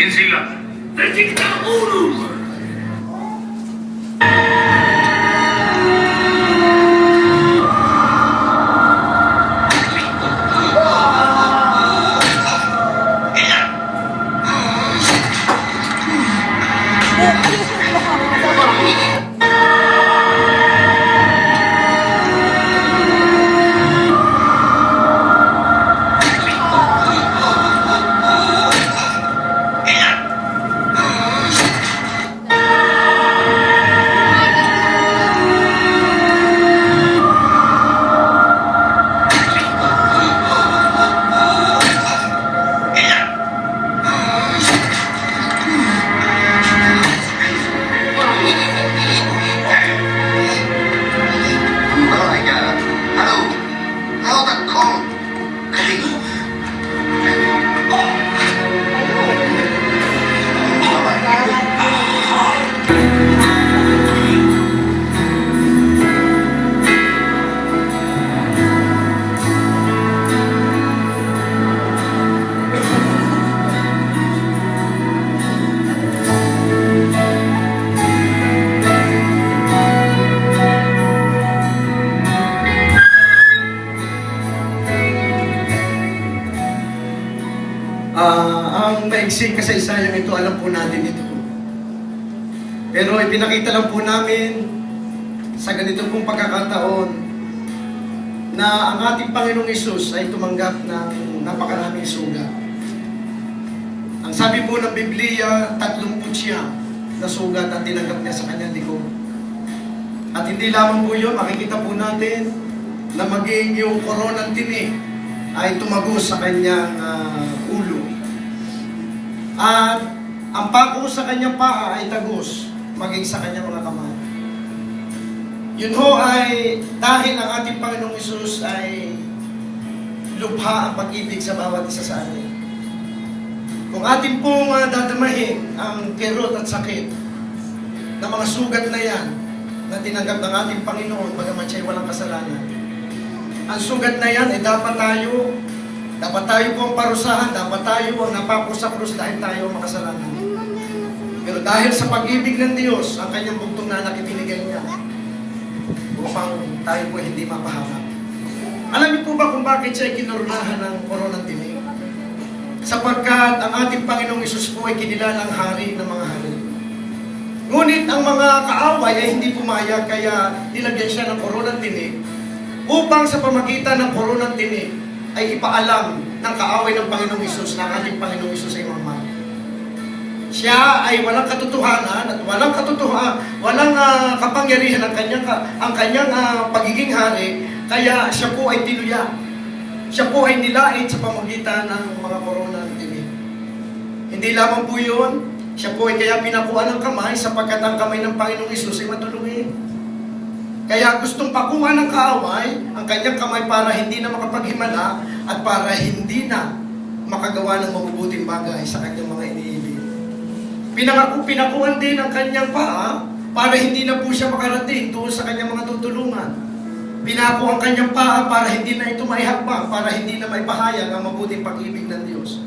Din sila. Tercipta urus. Ang maiksing kasaysayang ito, alam po natin ito. Pero ipinakita lang po namin sa ganito pong pagkakataon na ang ating Panginoong Hesus ay tumanggap ng napakaraming sugat. Ang sabi po ng Biblia, 30 na sugat ang tinanggap niya sa kanyang likod. At hindi lamang po yun, makikita po natin na maging yung koronang tinik ay tumagos sa kanyang ulo. At ang pako sa kanyang paa ay tagos, maging sa kanyang mga kamay. Yun ho ay dahil ang ating Panginoong Hesus ay lubha ang pag-ibig sa bawat isa sa atin. Kung atin pong dadamahin ang kirot at sakit na mga sugat na yan na tinanggap ng ating Panginoon, bagamat siya'y walang kasalanan, ang sugat na yan ay dapat tayo po ang parusahan, dapat tayo ang napako sa krus dahil tayo ang makasalanan. Pero dahil sa pag-ibig ng Diyos, ang kanyang bugtong na anak ibinigay niya upang tayo po hindi mapahamak. Alam niyo po ba kung bakit siya kinoronahan ng koronang tinik? Sapagkat ang ating Panginoong Hesus po ay kinilalang hari ng mga hari. Ngunit ang mga kaaway ay hindi pumayag, kaya nilagyan siya ng koronang tinik upang sa pamagitan ng koronang tinik ay ipaalam ng kaaway ng Panginoong Hesus na ang ating Panginoong Hesus ay mamahal. Siya ay walang katotohanan at walang kapangyarihan ang kanyang pagiging hari, kaya siya po ay tinuya. Siya po ay nilait sa pamagitan ng mga koronang tinik. Hindi lamang po yun, siya po ay kaya pinakuha ng kamay sapagkat ang kamay ng Panginoong Hesus ay matulungin. Kaya gustong pakuha ng kaaway ang kanyang kamay para hindi na makapaghimala at para hindi na makagawa ng mabubuting bagay sa kanyang mga iniibig. Pinakuhan din ang kanyang paa para hindi na po siya makarating doon sa kanyang mga tutulungan. Pinako ang kanyang paa para hindi na ito maihakbang, para hindi na maipahayag ang mabuting pag-ibig ng Diyos.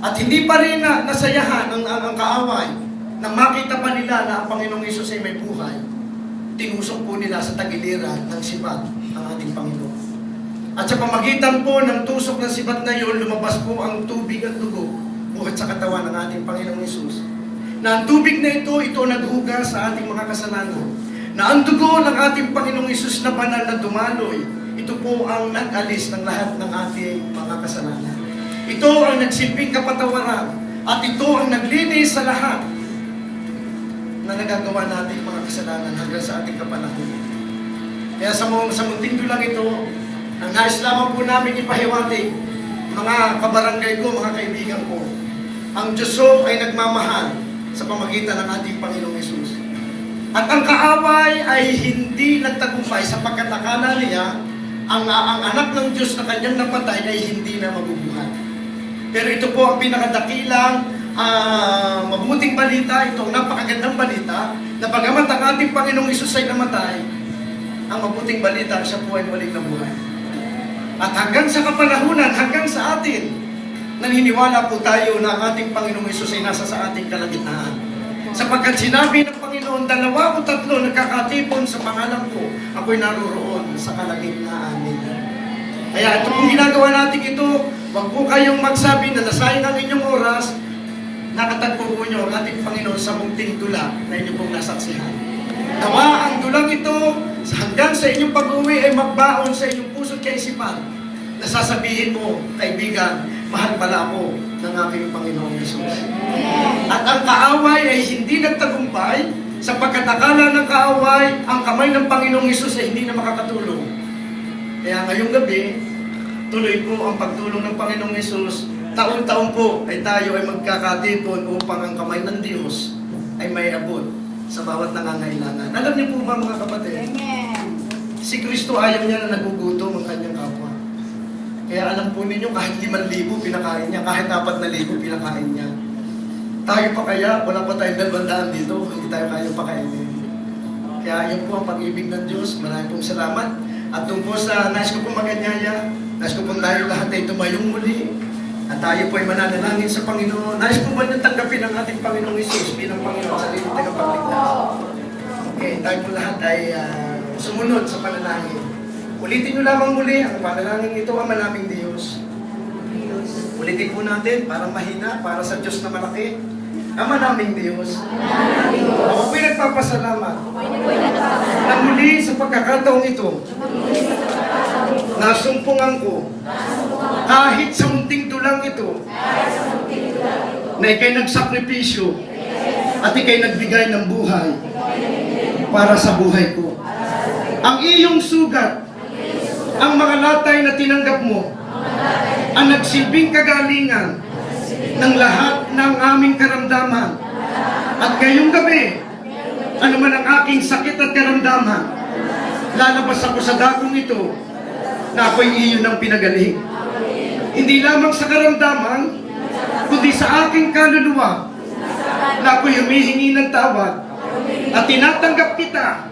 At hindi pa rin nasayahan ang kaaway nang makita pa nila na ang Panginoong Hesus ay may buhay. Tinusok po nila sa tagiliran ng sibat ang ating Panginoon. At sa pamagitan po ng tusok ng sibat na yun, lumabas po ang tubig at dugo buhat sa katawan ng ating Panginoong Hesus. Na ang tubig na ito naghugas sa ating mga kasalanan. Na ang dugo ng ating Panginoong Hesus na banal na dumaloy, ito po ang nag-alis ng lahat ng ating mga kasalanan. Ito ang nagsilbing kapatawaran. At ito ang naglinis sa lahat na nagagawa natin mga kasalanan hanggang sa ating kapanahunan. Kaya sa munting dulang ito, ang nais lamang po namin ipahiwatig, mga kabarangay ko, mga kaibigan ko, ang Diyos ay nagmamahal sa pamagitan ng ating Panginoong Hesus. At ang kaaway ay hindi nagtagumpay sapagkat akala niya ang anak ng Diyos na kanyang napatay ay hindi na mabubuhay. Pero ito po ang pinakadakilang mabuting balita, ito ang napakagandang balita, na bagamat ang ating Panginoong Hesus ay namatay, ang mabuting balita siya po ay muling nabuhay. At hanggang sa kapanahunan, hanggang sa atin, naniniwala po tayo na ang ating Panginoong Hesus ay nasa sa ating kalagitnaan. Sapagkat sinabi ng Panginoon, 2 o 3 nagkakatipon sa pangalan ko, ako'y naroroon sa kalagitnaan ninyo. Kaya ito kung ginagawa natin ito, huwag po kayong magsabi na nasayang ang inyong oras, nakatagpo po nyo ang ating Panginoon sa munting dula na inyong pong nasaksihan. Nawa ang dulang ito, hanggang sa inyong pag-uwi ay magbaon sa inyong puso't kaisipan, na sasabihin mo, kaibigan, mahal pala ako ng aking Panginoong Hesus. At ang kaaway ay hindi nagtagumpay, sapagkat akala ng kaaway, ang kamay ng Panginoong Hesus ay hindi na makakatulong. Kaya ngayong gabi, tuloy po ang pagtulong ng Panginoong Hesus. Taon-taon po ay tayo ay magkakatipon upang ang kamay ng Diyos ay may abot sa bawat nangangailangan. Alam niyo po ba mga kapatid? Amen. Si Kristo ayaw niya na nagugutom ang kanyang kapwa. Kaya alam po ninyo, kahit 5,000 pinakain niya, kahit 4,000 pinakain niya. Tayo pa kaya, wala pa tayong 200 dito, hindi tayo kaya pakainin. Kaya yun po ang pag-ibig ng Diyos. Maraming pong salamat. At doon po sa nais ko pong maganyaya, nais ko pong tayo lahat ay tumayong muli. At tayo po ay mananalangin sa Panginoon. Nais po ba niyang tanggapin ang ating Panginoong Hesus bilang Panginoon sa lilang tagapagligtas? Okay, tayo po lahat ay sumunod sa panalangin. Ulitin niyo lamang muli ang panalangin ito, Ama naming Diyos. Ulitin po natin, parang mahina, para sa Diyos na malaki. Ama naming Diyos, ako po'y nagpapasalamat na muli sa pagkakataong ito, nasumpungan ko, kahit sa munting tulang ito, na ikay nagsakripisyo at ikay nagbigay ng buhay para sa buhay ko. Ang iyong sugat, ang mga latay na tinanggap mo, ang nagsilbing kagalingan ng lahat ng aming karamdaman. At ngayong gabi, ano man ang aking sakit at karamdaman, lalabas ako sa dakong ito na ako'y iyo ng pinagaling. Hindi lamang sa karamdaman, kundi sa aking kaluluwa na ako'y humihingi ng tawad at tinatanggap kita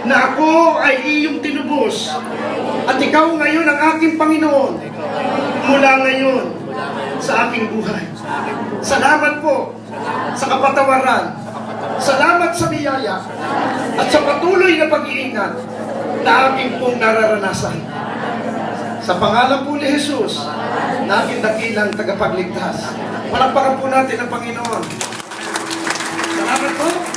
na ako ay iyong tinubos at ikaw ngayon ang aking Panginoon mula ngayon sa aking buhay. Salamat po sa kapatawaran. Salamat sa biyaya at sa patuloy na pag-iingat na aking pong nararanasan. Sa pangalan po ni Jesus, na aking dakilang tagapagligtas. Palakpakan po natin ang Panginoon. Salamat po.